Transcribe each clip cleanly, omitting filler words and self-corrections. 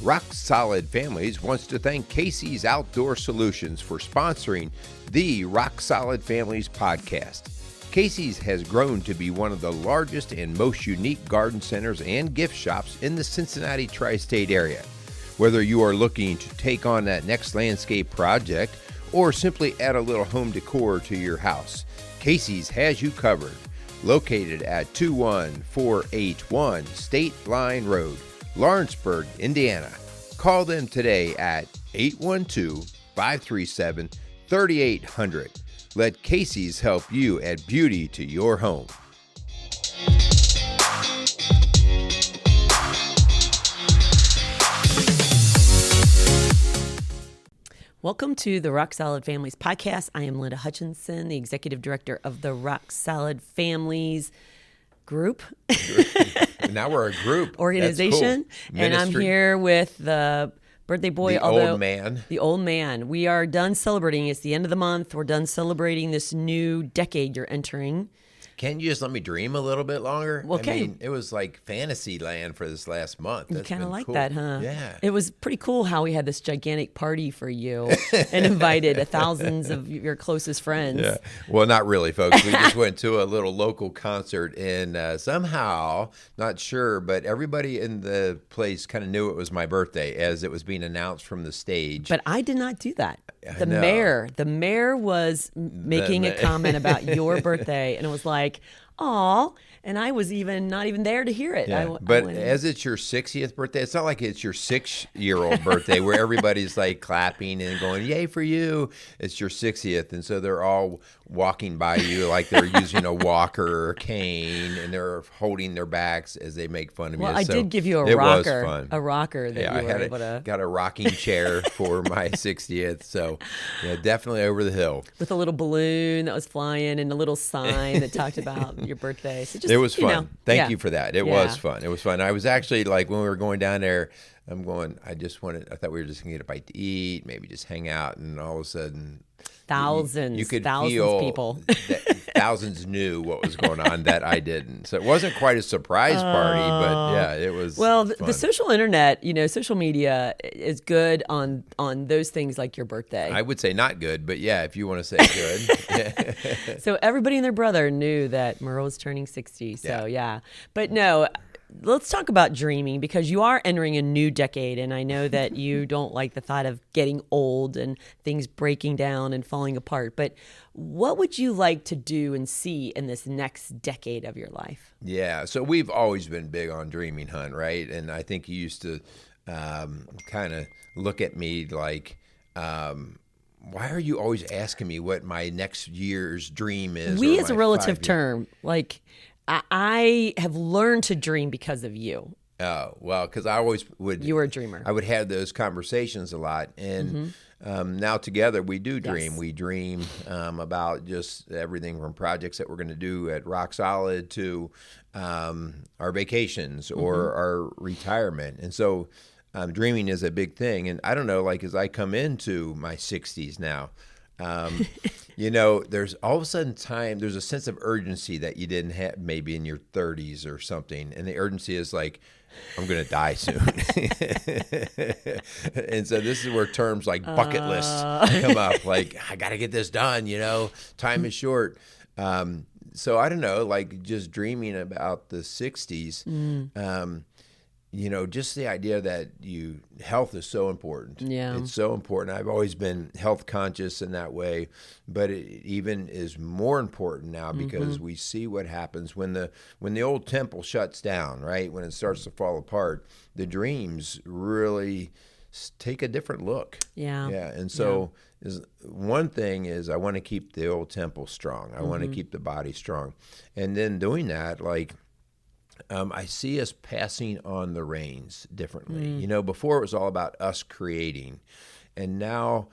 Rock Solid Families wants to thank Casey's Outdoor Solutions for sponsoring the Rock Solid Families podcast. Casey's has grown to be one of the largest and most unique garden centers and gift shops in the Cincinnati tri-state area. Whether you are looking to take on that next landscape project or simply add a little home decor to your house, Casey's has you covered. Located at 21481 State Line Road, Lawrenceburg, Indiana. Call them today at 812-537-3800. Let Casey's help you add beauty to your home. Welcome to the Rock Solid Families podcast. I am Linda Hutchinson, the executive director of the Rock Solid Families group. Now we're a group. Organization. Cool. And I'm here with the birthday boy. The old man. The old man. We are done celebrating. It's the end of the month. We're done celebrating this new decade you're entering. Can't you just let me dream a little bit longer? Okay. I mean, it was like fantasy land for this last month. You kind of like cool. that, huh? Yeah. It was pretty cool how we had this gigantic party for you and invited thousands of your closest friends. Yeah. Well, not really, folks. We just went to a little local concert, and somehow, not sure, but everybody in the place kind of knew it was my birthday as it was being announced from the stage. But I did not do that. The mayor was making a comment about your birthday, and it was like, "Aw," and I was not even there to hear it. Yeah. But as it's your 60th birthday, it's not like it's your 6-year-old birthday where everybody's like clapping and going, "Yay for you." It's your 60th, and so they're all walking by you like they're using a walker or a cane, and they're holding their backs as they make fun of you. Well, I so did give you a rocker that you were able to... got a rocking chair for my 60th, so yeah, definitely over the hill. With a little balloon that was flying and a little sign that talked about your birthday. So just, it was fun. Thank you for that. It was fun. It was fun. I was actually like, when we were going down there, I thought we were just going to get a bite to eat, maybe just hang out, and all of a sudden... Thousands people. Thousands knew what was going on that I didn't. So it wasn't quite a surprise party, but yeah, it was fun. The social internet, social media is good on those things like your birthday. I would say not good, but yeah, if you want to say good. So everybody and their brother knew that Merle was turning 60. So yeah. But no, let's talk about dreaming, because you are entering a new decade, and I know that you don't like the thought of getting old and things breaking down and falling apart. But what would you like to do and see in this next decade of your life? Yeah, so we've always been big on dreaming, Hun, right? And I think you used to kind of look at me like, why are you always asking me what my next year's dream is? We is a relative term. Like, I have learned to dream because of you. Oh, well, because I always would. You were a dreamer. I would have those conversations a lot. And now together we do dream. Yes. We dream about just everything from projects that we're going to do at Rock Solid to our vacations or our retirement. And so dreaming is a big thing. And I don't know, like as I come into my 60s now, there's all of a sudden there's a sense of urgency that you didn't have maybe in your 30s or something. And the urgency is like, I'm going to die soon. And so this is where terms like bucket list come up. Like, I got to get this done, time is short. So I don't know, like just dreaming about the 60s, just the idea that health is so important. Yeah. It's so important. I've always been health conscious in that way, but it even is more important now because we see what happens when the old temple shuts down, right? When it starts to fall apart, the dreams really take a different look. Yeah. Yeah. And so one thing is I want to keep the old temple strong. I want to keep the body strong. And then doing that, like, I see us passing on the reins differently. Before it was all about us creating, and now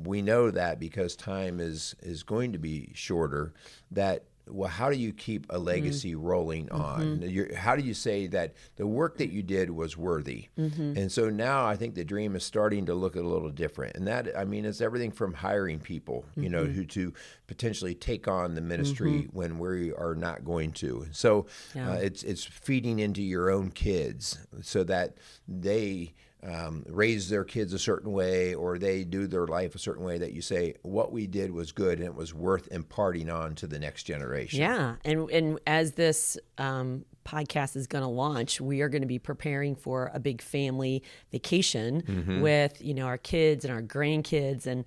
we know that because time is going to be shorter, that well, how do you keep a legacy rolling on? How do you say that the work that you did was worthy? And so now I think the dream is starting to look a little different. And that, I mean, it's everything from hiring people, who to potentially take on the ministry when we are not going to. So it's feeding into your own kids so that they raise their kids a certain way, or they do their life a certain way, that you say what we did was good and it was worth imparting on to the next generation. Yeah, and as this podcast is going to launch, we are going to be preparing for a big family vacation with, our kids and our grandkids, and,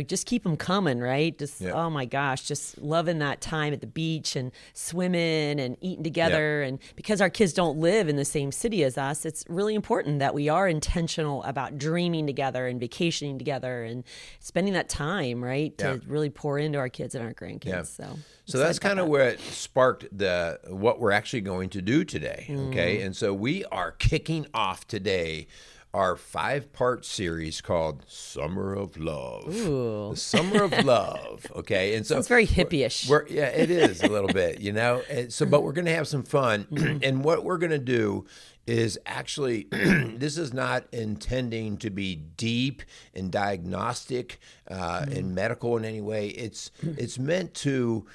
just keep them coming, right? Just, oh my gosh, just loving that time at the beach and swimming and eating together. And because our kids don't live in the same city as us, it's really important that we are intentional about dreaming together and vacationing together and spending that time, right? To really pour into our kids and our grandkids. So that's kind of what sparked what we're actually going to do today, okay? And so we are kicking off today our 5-part series called Summer of Love. Ooh. The Summer of Love, okay? And so it's very hippie-ish. Yeah, it is a little bit, And so, but we're going to have some fun, and what we're going to do is actually, this is not intending to be deep and diagnostic and medical in any way. It's meant to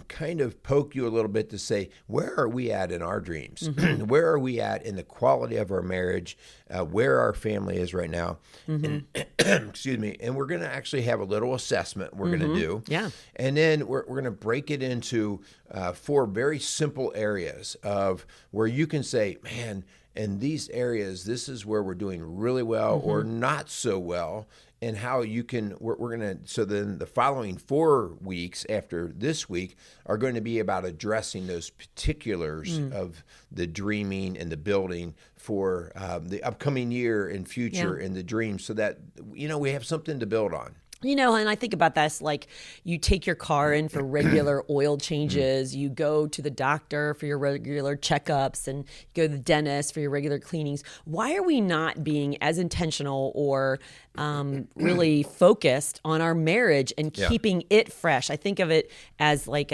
kind of poke you a little bit to say, where are we at in our dreams? Where are we at in the quality of our marriage? Where our family is right now? And, excuse me. And we're going to actually have a little assessment we're going to do. Yeah. And then we're going to break it into 4 very simple areas of where you can say, man, in these areas, this is where we're doing really well or not so well. And how you can, we're going to, so then the following 4 weeks after this week are going to be about addressing those particulars of the dreaming and the building for the upcoming year and future and the dreams, so that, we have something to build on. And I think about this like you take your car in for regular oil changes, you go to the doctor for your regular checkups, and you go to the dentist for your regular cleanings. Why are we not being as intentional or really focused on our marriage and keeping it fresh? I think of it as like,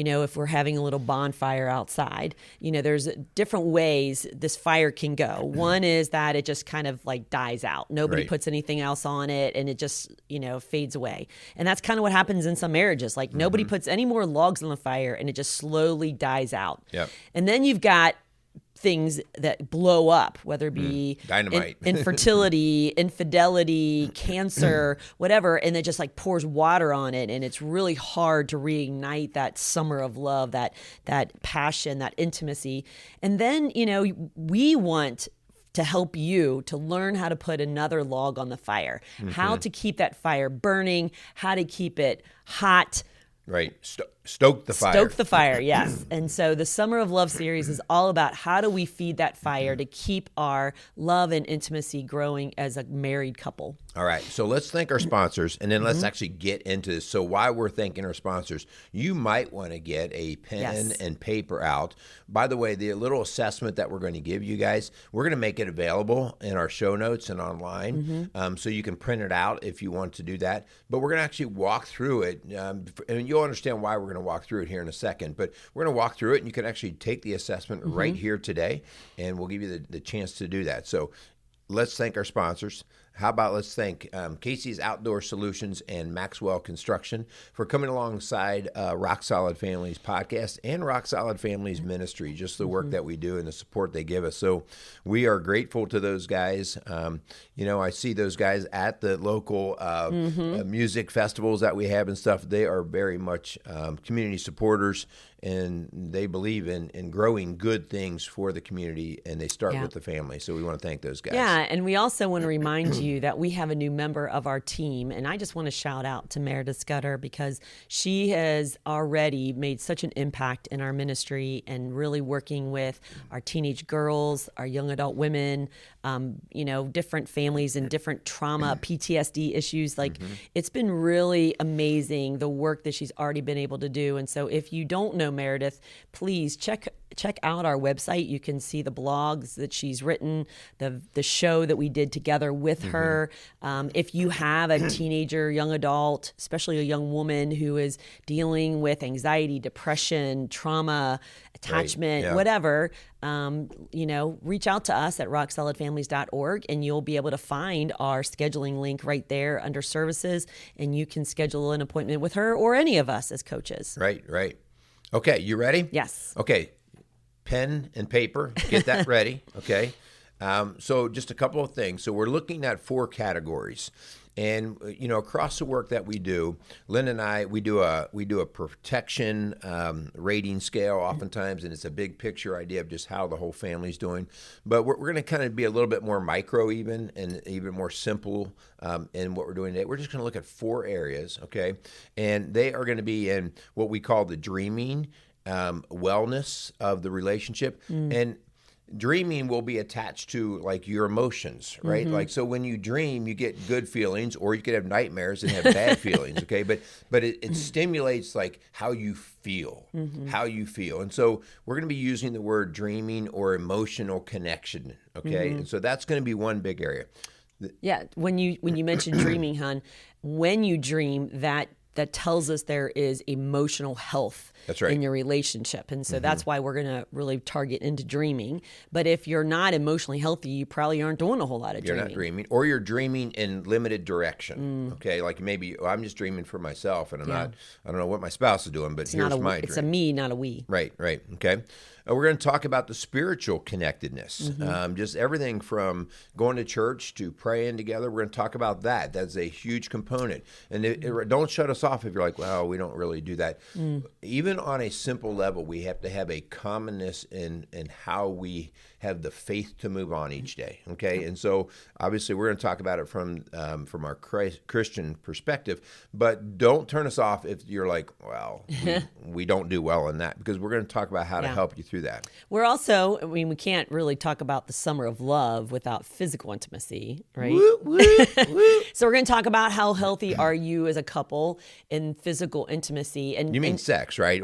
if we're having a little bonfire outside, there's different ways this fire can go. One is that it just kind of like dies out. Nobody puts anything else on it, and it just, fades away. And that's kind of what happens in some marriages. Like nobody puts any more logs on the fire, and it just slowly dies out. Yep. And then you've got things that blow up, whether it be dynamite, infertility, infidelity, cancer, whatever, and it just like pours water on it, and it's really hard to reignite that summer of love, that passion, that intimacy. And then, we want to help you to learn how to put another log on the fire, how to keep that fire burning, how to keep it hot. Right. Stoke the fire. Stoke the fire, yes. And so the Summer of Love series is all about how do we feed that fire to keep our love and intimacy growing as a married couple. All right. So let's thank our sponsors, and then let's actually get into this. So while we're thanking our sponsors, you might want to get a pen and paper out. By the way, the little assessment that we're going to give you guys, we're going to make it available in our show notes and online, so you can print it out if you want to do that. But we're going to actually walk through it, and you'll understand why we're going to walk through it here in a second. But we're going to walk through it, and you can actually take the assessment right here today, and we'll give you the chance to do that. So let's thank our sponsors. How about let's thank Casey's Outdoor Solutions and Maxwell Construction for coming alongside Rock Solid Families podcast and Rock Solid Families Ministry, just the work that we do and the support they give us. So we are grateful to those guys. I see those guys at the local music festivals that we have and stuff. They are very much community supporters, and they believe in growing good things for the community, and they start with the family. So we want to thank those guys. Yeah, and we also want to remind you that we have a new member of our team, and I just want to shout out to Meredith Scudder, because she has already made such an impact in our ministry and really working with our teenage girls, our young adult women, different families and different trauma, PTSD issues. It's been really amazing, the work that she's already been able to do. And so if you don't know Meredith, please check out our website. You can see the blogs that she's written, the show that we did together with her. If you have a teenager, young adult, especially a young woman who is dealing with anxiety, depression, trauma, attachment, whatever, reach out to us at rocksolidfamilies.org, and you'll be able to find our scheduling link right there under services, and you can schedule an appointment with her or any of us as coaches. Right. Okay, you ready? Yes. Okay, pen and paper, get that ready, okay? So just a couple of things. So we're looking at 4 categories. And across the work that we do, Linda and I, we do a protection rating scale oftentimes, and it's a big picture idea of just how the whole family's doing. But we're going to kind of be a little bit more micro and even more simple in what we're doing today. We're just going to look at 4 areas, okay? And they are going to be in what we call the dreaming, wellness of the relationship, and dreaming will be attached to like your emotions, right? Like, so when you dream, you get good feelings, or you could have nightmares and have bad feelings, okay? But it stimulates like how you feel, And so we're going to be using the word dreaming or emotional connection, okay? And so that's going to be one big area. Yeah, when you mention dreaming, hon, when you dream, that tells us there is emotional health in your relationship. And so that's why we're going to really target into dreaming. But if you're not emotionally healthy, you probably aren't doing a whole lot of dreaming. You're not dreaming, or you're dreaming in limited direction. Okay, like maybe I'm just dreaming for myself, and I don't know what my spouse is doing, but here's my dream. It's a me, not a we. Right. Okay. We're going to talk about the spiritual connectedness, just everything from going to church to praying together. We're going to talk about that. That's a huge component. And don't shut us off if you're like, well, we don't really do that. Even on a simple level, we have to have a commonness in how we have the faith to move on each day, okay? And so obviously we're going to talk about it from our Christian perspective, but don't turn us off if you're like, well, we don't do well in that, because we're going to talk about how to help you through that. We're also, we can't really talk about the summer of love without physical intimacy, right? Woo, woo, woo. So we're going to talk about how healthy are you as a couple in physical intimacy. And you mean sex, right?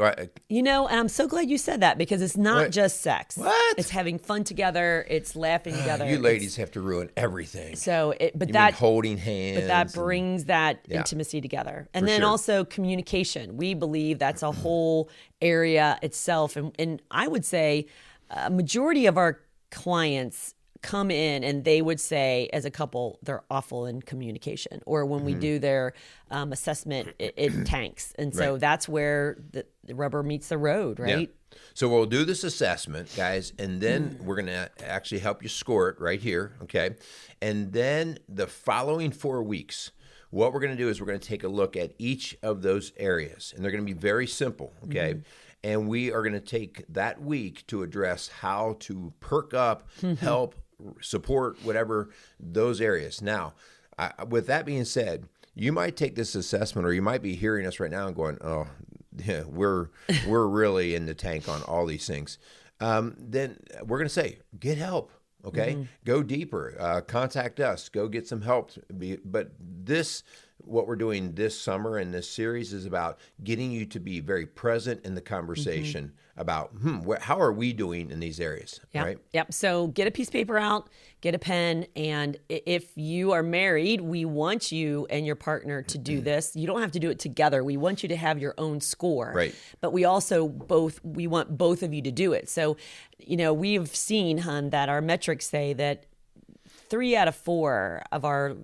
And I'm so glad you said that, because it's not just sex. What? It's having fun together. It's laughing together. You ladies have to ruin everything. So, you mean holding hands. But that brings that intimacy together. And then also communication. We believe that's a whole area itself. And I would say a majority of our clients come in and they would say, as a couple, they're awful in communication. Or when we do their assessment, it tanks. And so that's where the rubber meets the road, right? Yeah. So we'll do this assessment, guys, and then we're going to actually help you score it right here, okay? And then the following 4 weeks, what we're going to do is we're going to take a look at each of those areas, and they're going to be very simple, okay? And we are going to take that week to address how to perk up, help, support, whatever, those areas. Now, with that being said, you might take this assessment, or you might be hearing us right now and going, oh, yeah, we're really in the tank on all these things. Then we're going to say, get help, okay? Go deeper, contact us, go get some help. But what we're doing this summer in this series is about getting you to be very present in the conversation about, how are we doing in these areas, right? Yep. So get a piece of paper out, get a pen, and if you are married, we want you and your partner to do this. You don't have to do it together. We want you to have your own score. Right. But we also we want both of you to do it. So, we've seen, hon, that our metrics say that 3 out of 4 of our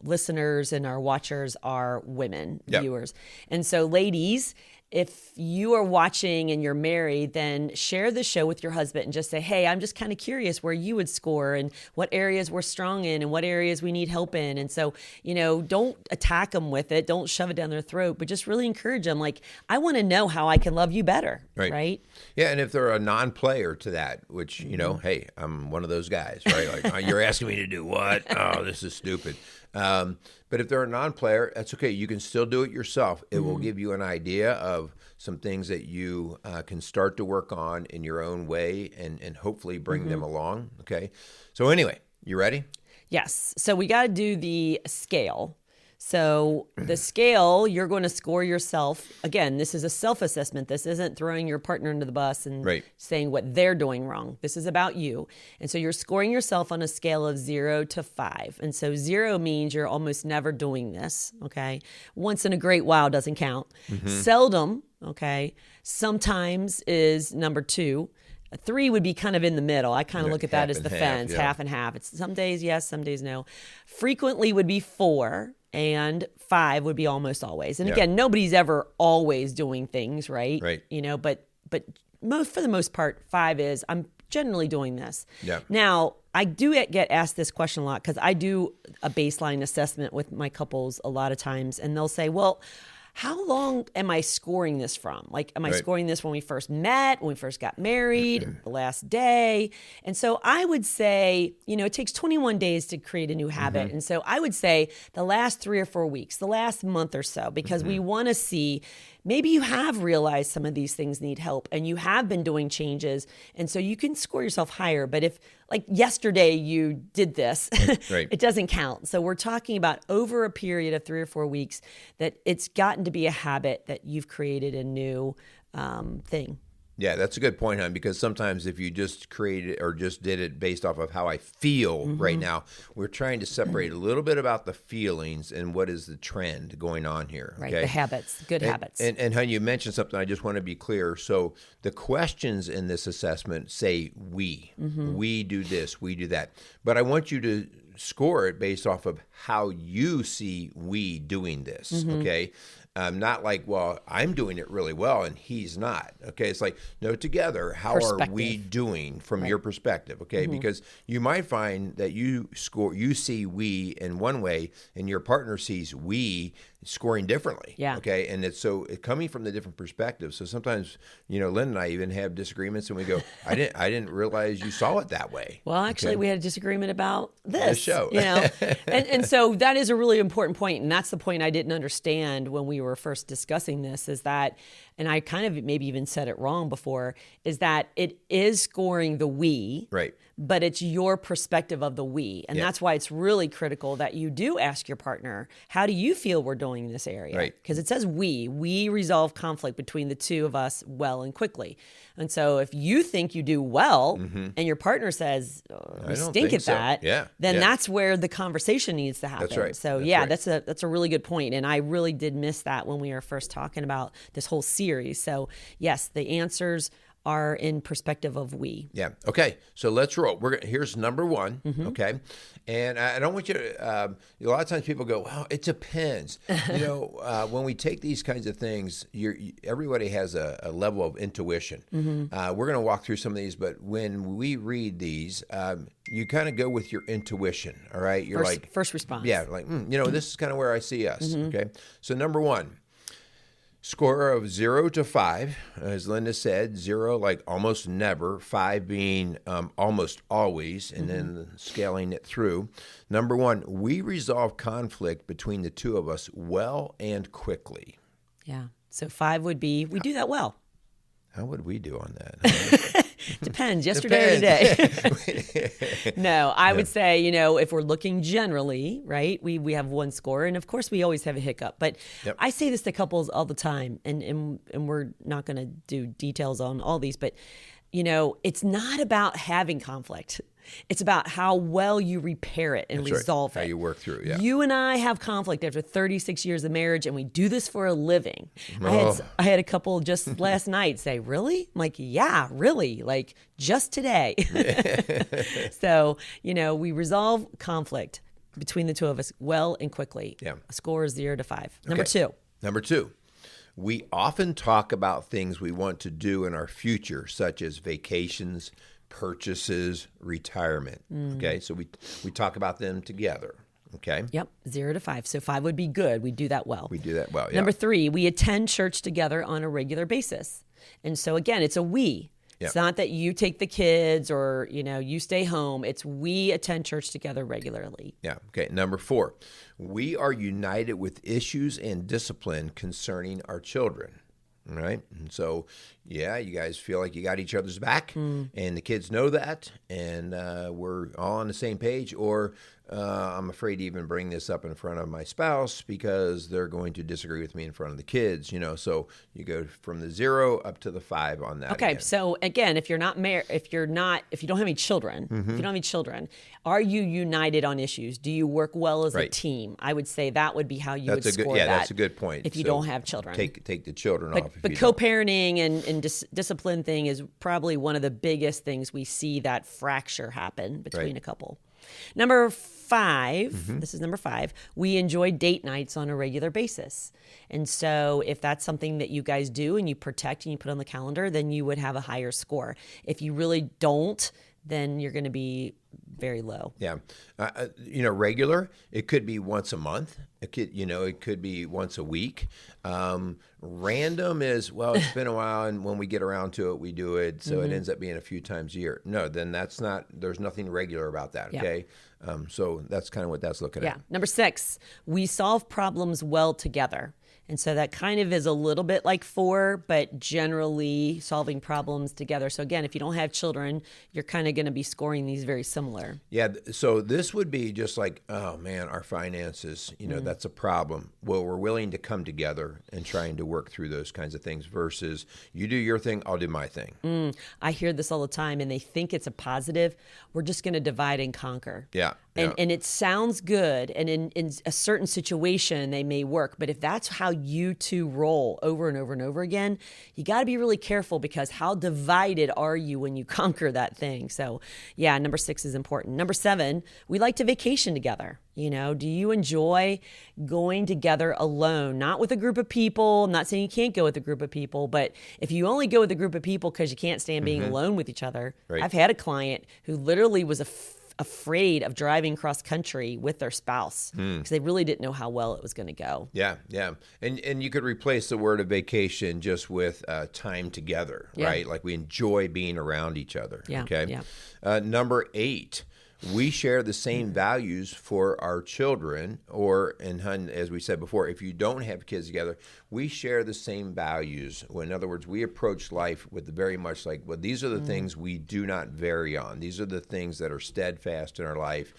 listeners and our watchers are women, viewers. And so, ladies, if you are watching and you're married, then share the show with your husband and just say, hey, I'm just kind of curious where you would score and what areas we're strong in and what areas we need help in. And so, don't attack them with it. Don't shove it down their throat, but just really encourage them. Like, I want to know how I can love you better. Right? Yeah. And if they're a non-player to that, which, hey, I'm one of those guys, right? Like, you're asking me to do what? Oh, this is stupid. But if they're a non-player, that's okay. You can still do it yourself. It will give you an idea of some things that you can start to work on in your own way and hopefully bring them along. Okay. So anyway, you ready? Yes. So we got to do the scale. So the scale, you're going to score yourself. Again, this is a self-assessment. This isn't throwing your partner into the bus and saying what they're doing wrong. This is about you. And so you're scoring yourself on a scale of 0 to 5. And so 0 means you're almost never doing this, okay? Once in a great while doesn't count. Seldom, okay? Sometimes is number 2. 3 would be kind of in the middle. I kind of look at that as the fence, half and half. It's some days yes, some days no. Frequently would be 4. And 5 would be almost always. And again, nobody's ever always doing things, right? Right. But for the most part, 5 is generally doing this. Yeah. Now, I do get asked this question a lot because I do a baseline assessment with my couples a lot of times, and they'll say, well, how long am I scoring this from? Like, am I scoring this when we first met, when we first got married, the last day? And so I would say, it takes 21 days to create a new habit. And so I would say the last 3 or 4 weeks, the last month or so, because we want to see maybe you have realized some of these things need help and you have been doing changes. And so you can score yourself higher. But if like yesterday you did this, it doesn't count. So we're talking about over a period of 3 or 4 weeks that it's gotten to be a habit that you've created a new thing. Yeah, that's a good point, hon, because sometimes if you just created or just did it based off of how I feel right now, we're trying to separate a little bit about the feelings and what is the trend going on here. Right, okay? the habits, good habits. And hon, you mentioned something, I just want to be clear. So the questions in this assessment say we. We do this, we do that. But I want you to score it based off of how you see we doing this, okay? Not like, well, I'm doing it really well and he's not. Okay, it's like, no, together, how are we doing from your perspective? Okay, because you might find that you see we in one way and your partner sees we scoring differently. Yeah. Okay, and it's coming from the different perspectives. So sometimes, Lynn and I even have disagreements and we go, I didn't realize you saw it that way. Well, actually, we had a disagreement about this. Show. And so that is a really important point, and that's the point I didn't understand when we were first discussing this, is that, and I kind of maybe even said it wrong before, is that it is scoring the we, right, but it's your perspective of the we. And that's why it's really critical that you do ask your partner, how do you feel we're doing in this area? Right. Because it says we resolve conflict between the two of us well and quickly. And so if you think you do well and your partner says, we stink at that, then that's where the conversation needs to happen. That's right. So that's a really good point. And I really did miss that when we were first talking about this whole series. So yes, the answers are in perspective of we. Yeah. Okay. So let's roll. Here's number one. Okay. And I don't want you to, a lot of times people go, well, it depends. When we take these kinds of things, everybody has a level of intuition. We're going to walk through some of these, but when we read these, you kind of go with your intuition. All right. You're first response. Yeah. Like, this is kind of where I see us. Okay. So number one. Score of 0 to 5, as Linda said, 0 like almost never, 5 being almost always, and then scaling it through. Number one, we resolve conflict between the two of us well and quickly. Yeah. So 5 would be, we do that well. How would we do on that? Depends. Yesterday or today. No, I would say, if we're looking generally, right, we have one score. And of course, we always have a hiccup. But I say this to couples all the time, and we're not going to do details on all these. But, it's not about having conflict. It's about how well you repair it and resolve it. How you work through it. You and I have conflict after 36 years of marriage, and we do this for a living. I had a couple just last night say, really? I'm like, yeah, really? Like, just today. So, we resolve conflict between the two of us well and quickly. Yeah. A score is 0 to 5. Number two. We often talk about things we want to do in our future, such as vacations, purchases, retirement. Okay, so we talk about them together. Okay. Yep, 0 to 5. So 5 would be good. We do that well. We do that well. Yeah. Number 3, we attend church together on a regular basis. And so again, it's a we. Yep. It's not that you take the kids or you stay home. It's we attend church together regularly. Yeah. Okay. Number 4, we are united with issues and discipline concerning our children. All right. And so, you guys feel like you got each other's back, and the kids know that, and we're all on the same page. Or I'm afraid to even bring this up in front of my spouse because they're going to disagree with me in front of the kids. So you go from the 0 up to the 5 on that. Okay. Again. So again, if you're not married, if you don't have any children, are you united on issues? Do you work well as a team? I would say that would be how you would score that. That's a good point. If you don't have children, take the children off. But co-parenting and discipline thing is probably one of the biggest things we see that fracture happen between a couple. Number 5, this is number 5, we enjoy date nights on a regular basis. And so if that's something that you guys do and you protect and you put on the calendar, then you would have a higher score. If you really don't, then you're going to be very low. Yeah. Regular, it could be once a month. It could be once a week. Random is, well, it's been a while, and when we get around to it, we do it. So it ends up being a few times a year. No, then there's nothing regular about that. Okay. So that's kind of what that's looking at. Yeah. Number 6, we solve problems well together. And so that kind of is a little bit like 4, but generally solving problems together. So again, if you don't have children, you're kind of going to be scoring these very similar. Yeah. So this would be just like, oh man, our finances, that's a problem. Well, we're willing to come together and trying to work through those kinds of things versus you do your thing, I'll do my thing. I hear this all the time, and they think it's a positive. We're just going to divide and conquer. Yeah. And it sounds good, and in a certain situation, they may work. But if that's how you two roll over and over and over again, you got to be really careful, because how divided are you when you conquer that thing? So, yeah, number 6 is important. Number 7, we like to vacation together. Do you enjoy going together alone, not with a group of people? I'm not saying you can't go with a group of people, but if you only go with a group of people because you can't stand being alone with each other. Right. I've had a client who literally was afraid of driving cross country with their spouse because they really didn't know how well it was going to go. Yeah, yeah. And you could replace the word of vacation just with time together, right? Like we enjoy being around each other, okay? Yeah. Number 8, we share the same values for our children, and as we said before, if you don't have kids together, we share the same values. In other words, we approach life with very much like, well, these are the things we do not vary on. These are the things that are steadfast in our life.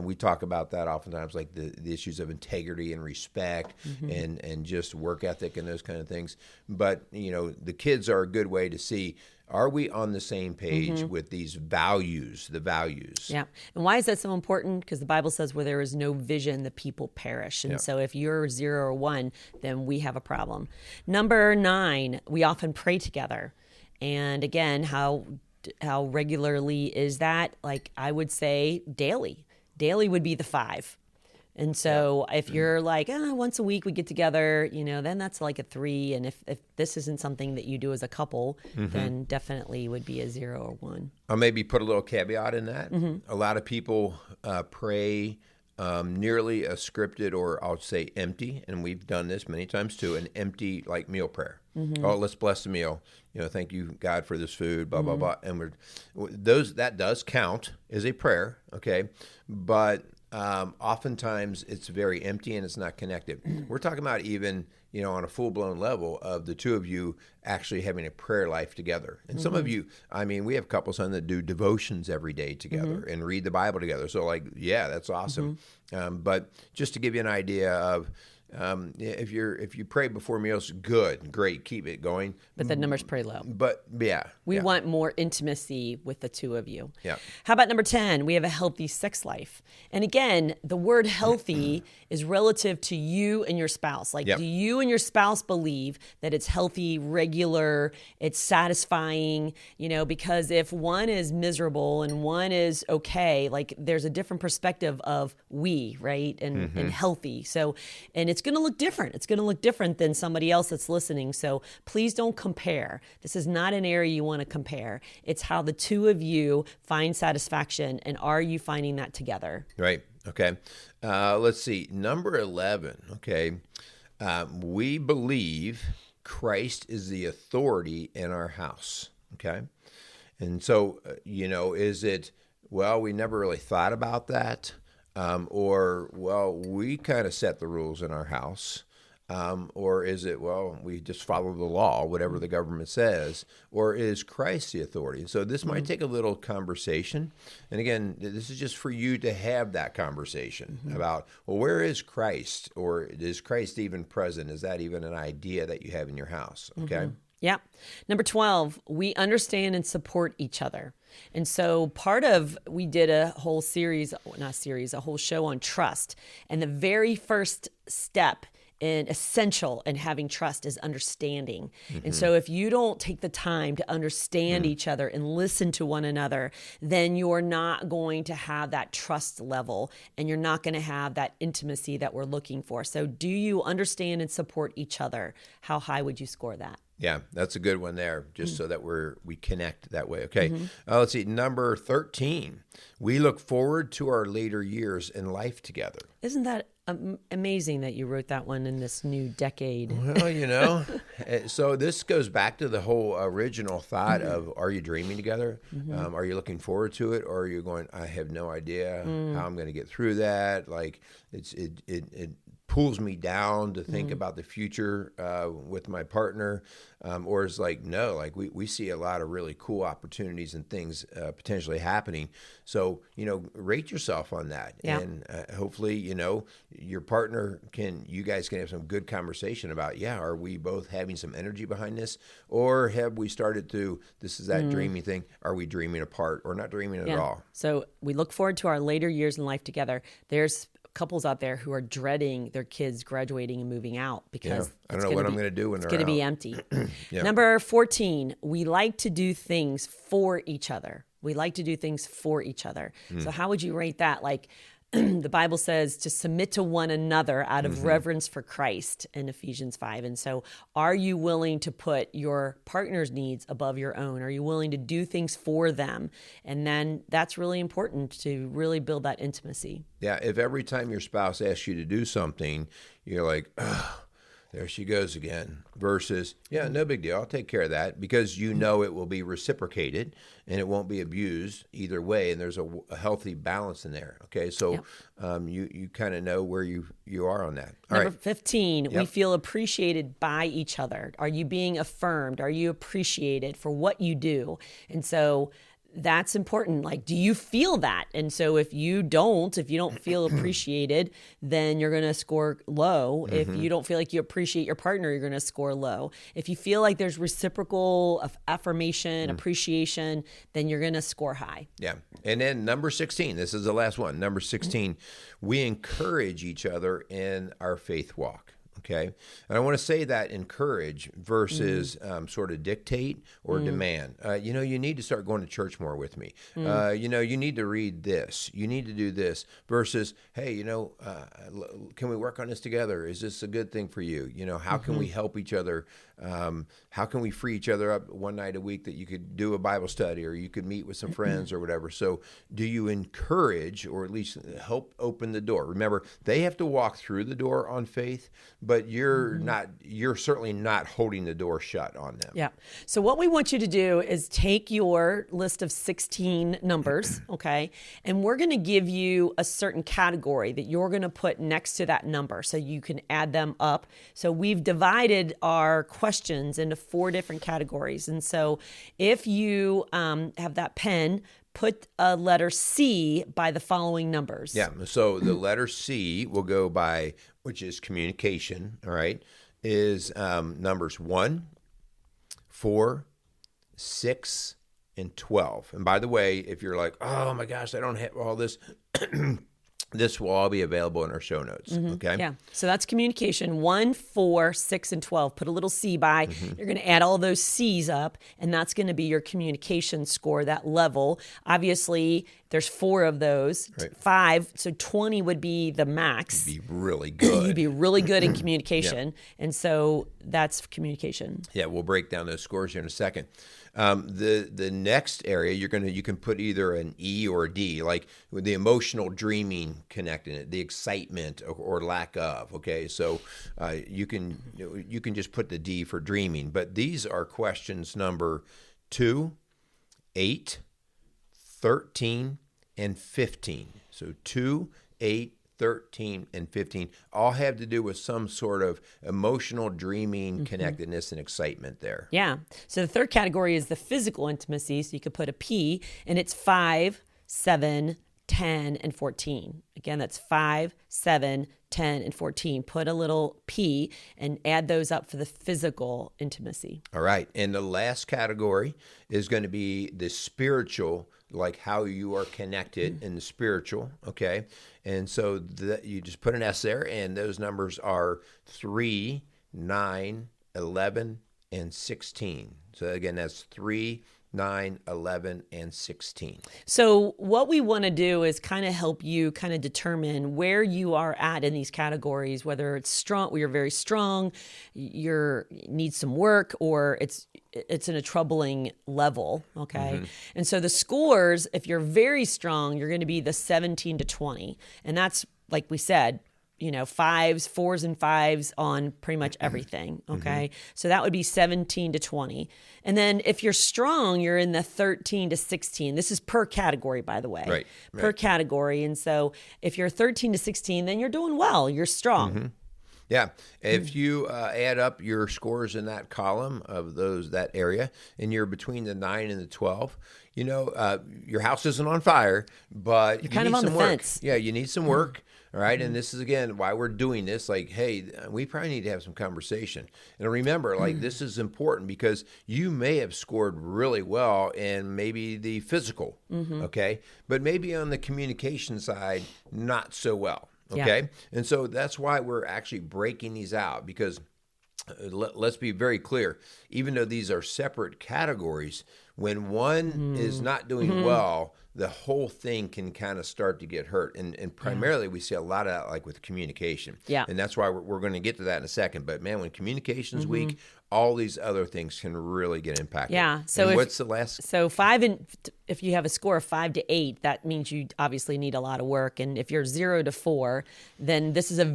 We talk about that oftentimes, like the issues of integrity and respect and just work ethic and those kind of things. But, the kids are a good way to see, are we on the same page with these values, the values? Yeah. And why is that so important? Because the Bible says where there is no vision, the people perish. And so if you're 0 or 1, then we have a problem. Number 9, we often pray together. And again, how regularly is that? Like, I would say daily. Daily would be the 5. And so if you're like, once a week we get together, then that's like a 3. And if this isn't something that you do as a couple, then definitely would be a 0 or 1. I'll maybe put a little caveat in that. A lot of people pray nearly a scripted, or I'll say empty, and we've done this many times too, an empty like meal prayer. Oh, let's bless the meal. Thank you, God, for this food, blah, blah, blah. And that does count as a prayer, okay? But oftentimes it's very empty and it's not connected. We're talking about even, on a full-blown level of the two of you actually having a prayer life together. And some of you, we have couples that do devotions every day together and read the Bible together. So that's awesome. But just to give you an idea of, if you pray before meals, great, keep it going. But the numbers pretty low. But we want more intimacy with the two of you. Yeah. How about number 10? We have a healthy sex life. And again, the word healthy is relative to you and your spouse. Do you and your spouse believe that it's healthy, regular, it's satisfying? Because if one is miserable and one is okay, there's a different perspective of we, right? And healthy. So, and it's going to look different. It's going to look different than somebody else that's listening. So please don't compare. This is not an area you want to compare. It's how the two of you find satisfaction, and are you finding that together? Right. Okay. Let's see. Number 11. Okay. We believe Christ is the authority in our house. Okay. And so, is it, well, we never really thought about that. We kind of set the rules in our house. Or is it, we just follow the law, whatever the government says? Or is Christ the authority? And so this might take a little conversation. And again, this is just for you to have that conversation about, where is Christ? Or is Christ even present? Is that even an idea that you have in your house? Okay. Yeah. Number 12, we understand and support each other. And so we did a whole show on trust. And the very first step and essential in having trust is understanding. And so if you don't take the time to understand each other and listen to one another, then you're not going to have that trust level, and you're not going to have that intimacy that we're looking for. So do you understand and support each other? How high would you score that? Yeah, that's a good one there, just so that we connect that way. Okay, let's see. Number 13, we look forward to our later years in life together. Isn't that amazing that you wrote that one in this new decade? Well, so this goes back to the whole original thought of, are you dreaming together? Are you looking forward to it? Or are you going, I have no idea how I'm going to get through that? Like, it pulls me down to think about the future with my partner, or is like, no, like we see a lot of really cool opportunities and things potentially happening. So, rate yourself on that. Yeah. And hopefully, your partner you guys can have some good conversation about, are we both having some energy behind this? Or have we started to, this is that dreaming thing, are we dreaming apart or not dreaming at all? So we look forward to our later years in life together. There's couples out there who are dreading their kids graduating and moving out because I don't know what I'm going to do when they're out. It's going to be empty. Number 14, we like to do things for each other. We like to do things for each other. So how would you rate that? Like, the Bible says to submit to one another out of reverence for Christ in Ephesians 5. And so are you willing to put your partner's needs above your own? Are you willing to do things for them? And then that's really important to really build that intimacy. Yeah, if every time your spouse asks you to do something, you're like, oh, there she goes again, versus, no big deal, I'll take care of that, because it will be reciprocated and it won't be abused either way, and there's a healthy balance in there, okay? So you kind of know where you are on that. All Number right. 15, we feel appreciated by each other. Are you being affirmed? Are you appreciated for what you do? And so that's important. Like, do you feel that? And so if you don't feel appreciated, then you're going to score low. If you don't feel like you appreciate your partner, you're going to score low. If you feel like there's reciprocal affirmation, appreciation, then you're going to score high. Yeah. And then number 16, this is the last one. Number 16, we encourage each other in our faith walk. Okay. And I want to say that encourage versus sort of dictate or demand. You need to start going to church more with me. You need to read this. You need to do this versus, hey, can we work on this together? Is this a good thing for you? How can we help each other? How can we free each other up one night a week that you could do a Bible study or you could meet with some friends or whatever? So do you encourage or at least help open the door? Remember, they have to walk through the door on faith, but you're certainly not holding the door shut on them. Yeah. So what we want you to do is take your list of 16 numbers, okay? And we're going to give you a certain category that you're going to put next to that number so you can add them up. So we've divided our questions into 4 different categories. And so if you have that pen, put a letter C by the following numbers. Yeah, so the letter C will go by, which is communication, all right, is numbers 1, 4, 6, and 12. And by the way, if you're like, oh my gosh, I don't have all this, this will all be available in our show notes, okay? Yeah, so that's communication, 1, 4, 6, and 12. Put a little C by. You're going to add all those C's up, and that's going to be your communication score, that level. Obviously, there's 4 of those, right. 5, so 20 would be the max. You'd be really good. You'd be really good in communication, and so that's communication. Yeah, we'll break down those scores here in a second. The next area you can put either an E or a D, like with the emotional dreaming connecting it, the excitement or lack of. Okay, so you can just put the D for dreaming, but these are questions number 2, 8, 13, and 15. So 2, 8, 13, and 15 all have to do with some sort of emotional dreaming, connectedness, and excitement there. Yeah. So the third category is the physical intimacy. So you could put a P, and it's 5, 7, 10, and 14. Again, that's 5, 7, 10, and 14. Put a little P and add those up for the physical intimacy. All right. And the last category is going to be the spiritual like how you are connected in the spiritual, okay? And so that you just put an S there, and those numbers are 3, 9, 11, and 16. So again, that's 3, 9, 11, and 16. So what we want to do is kind of help you kind of determine where you are at in these categories, whether it's strong, you're very strong, you need some work, or it's in a troubling level, okay? And so the scores, if you're very strong, you're going to be the 17 to 20. And that's, like we said, 5s, 4s, and 5s on pretty much everything, okay? So that would be 17 to 20. And then if you're strong, you're in the 13 to 16. This is per category, by the way. Right. Per category. And so if you're 13 to 16, then you're doing well. You're strong. Yeah. If you add up your scores in that column of that area, and you're between the 9 and the 12, your house isn't on fire, but you're kind of on the fence. Yeah, you need some work. All right. And this is, again, why we're doing this. Like, hey, we probably need to have some conversation. And remember, this is important because you may have scored really well in maybe the physical, okay? But maybe on the communication side, not so well, okay? Yeah. And so that's why we're actually breaking these out, because let's be very clear. Even though these are separate categories, when one is not doing well, the whole thing can kind of start to get hurt. And primarily we see a lot of that like with communication. Yeah. And that's why we're going to get to that in a second. But man, when communication's weak, all these other things can really get impacted. Yeah. So what's the last? So if you have a score of 5 to 8, that means you obviously need a lot of work. And if you're 0 to 4, then this is a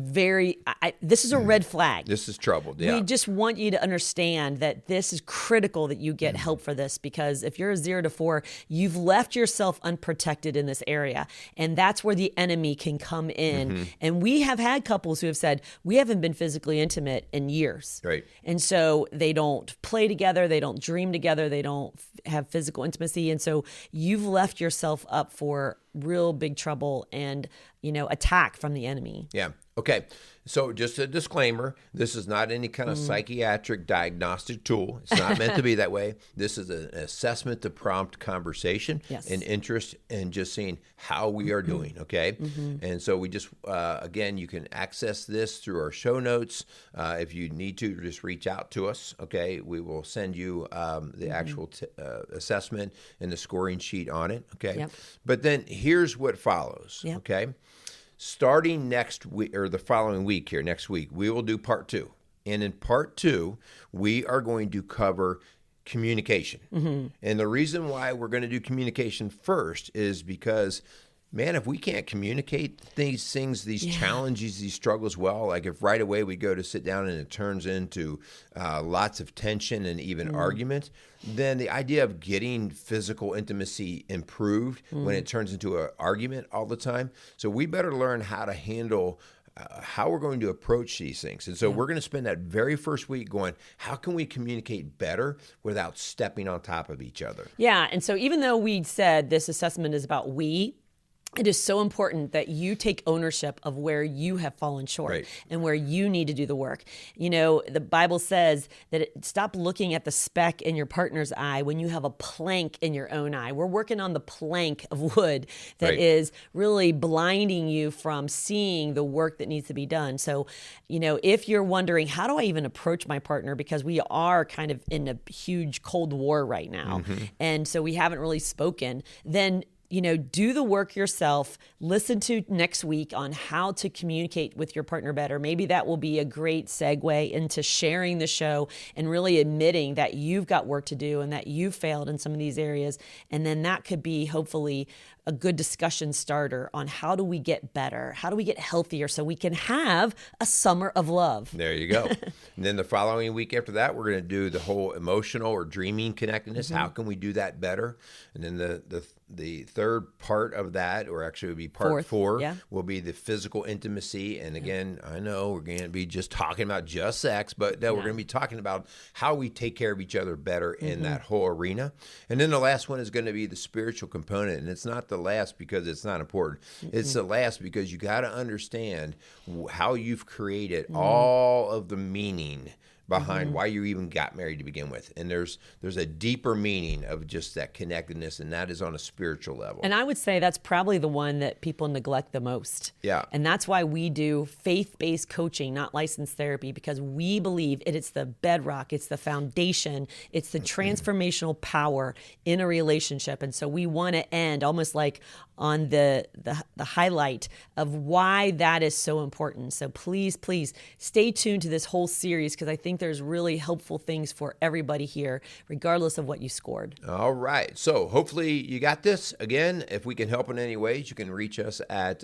red flag. This is trouble. Yeah. We just want you to understand that this is critical that you get help for this, because if you're a 0 to 4, you've left yourself unprotected in this area. And that's where the enemy can come in. And we have had couples who have said, we haven't been physically intimate in years. Right. And so they don't play together, they don't dream together, they don't have physical intimacy. And so you've left yourself up for real big trouble and, attack from the enemy. Yeah. Okay. So just a disclaimer, this is not any kind of psychiatric diagnostic tool. It's not meant to be that way. This is an assessment to prompt conversation and interest in just seeing how we are doing, okay? And so we just, again, you can access this through our show notes. If you need to, just reach out to us, okay? We will send you the actual assessment and the scoring sheet on it, okay? Yep. But then here's what follows, okay? Starting next week, or the following week here, next week, we will do part 2. And in part 2, we are going to cover communication. And the reason why we're going to do communication first is because, man, if we can't communicate these things, these challenges, these struggles well, like if right away we go to sit down and it turns into lots of tension and even argument, then the idea of getting physical intimacy improved when it turns into an argument all the time. So we better learn how to handle how we're going to approach these things. And so we're going to spend that very first week going, how can we communicate better without stepping on top of each other? Yeah. And so even though we said this assessment is about it is so important that you take ownership of where you have fallen short and where you need to do the work. The Bible says that stop looking at the speck in your partner's eye when you have a plank in your own eye. We're working on the plank of wood that is really blinding you from seeing the work that needs to be done. So, if you're wondering, how do I even approach my partner? Because we are kind of in a huge Cold War right now. And so we haven't really spoken. Then do the work yourself. Listen to next week on how to communicate with your partner better. Maybe that will be a great segue into sharing the show and really admitting that you've got work to do and that you've failed in some of these areas. And then that could be hopefully a good discussion starter on how do we get better? How do we get healthier so we can have a summer of love? There you go. And then the following week after that, we're going to do the whole emotional or dreaming connectedness. How can we do that better? And then the third part of that, or actually it would be part 4, will be the physical intimacy. And again, I know we're going to be just talking about just sex, but no, we're going to be talking about how we take care of each other better in that whole arena. And then the last one is going to be the spiritual component. And it's not the last because it's not important. It's the last because you got to understand how you've created all of the meaning behind why you even got married to begin with. And there's a deeper meaning of just that connectedness, and that is on a spiritual level. And I would say that's probably the one that people neglect the most. Yeah. And that's why we do faith-based coaching, not licensed therapy, because we believe it's the bedrock, it's the foundation, it's the transformational power in a relationship. And so we want to end almost like on the highlight of why that is so important. So please stay tuned to this whole series, because I think there's really helpful things for everybody here, regardless of what you scored. All right. So hopefully you got this. Again, if we can help in any ways, you can reach us at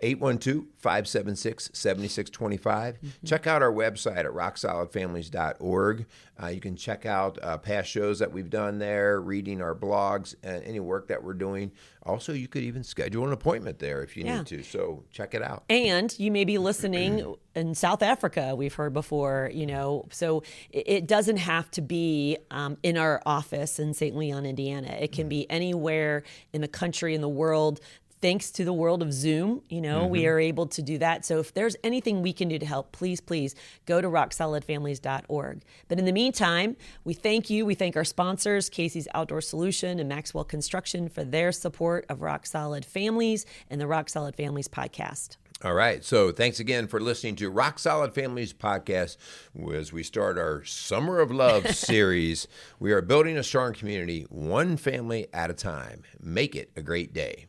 812-576-7625. Check out our website at rocksolidfamilies.org. You can check out past shows that we've done there, reading our blogs, and any work that we're doing. Also, you could even schedule an appointment there if you need to. So check it out. And you may be listening in South Africa, we've heard before, so it doesn't have to be in our office in St. Leon, Indiana. It can be anywhere in the country, in the world. Thanks to the world of Zoom, we are able to do that. So if there's anything we can do to help, please go to rocksolidfamilies.org. But in the meantime, we thank you. We thank our sponsors, Casey's Outdoor Solution and Maxwell Construction, for their support of Rock Solid Families and the Rock Solid Families podcast. All right. So thanks again for listening to Rock Solid Families podcast. As we start our Summer of Love series, we are building a strong community, one family at a time. Make it a great day.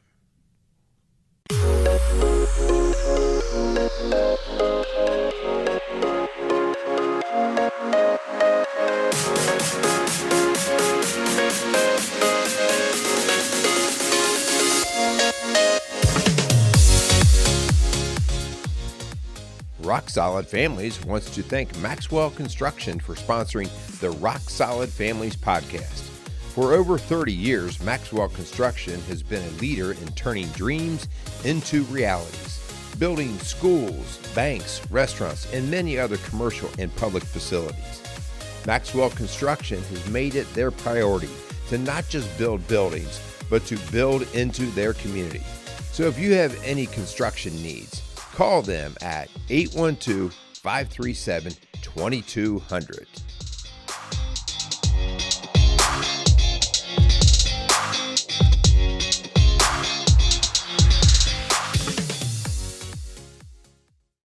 Rock Solid Families wants to thank Maxwell Construction for sponsoring the Rock Solid Families podcast. For over 30 years, Maxwell Construction has been a leader in turning dreams into realities, building schools, banks, restaurants, and many other commercial and public facilities. Maxwell Construction has made it their priority to not just build buildings, but to build into their community. So if you have any construction needs, call them at 812-537-2200.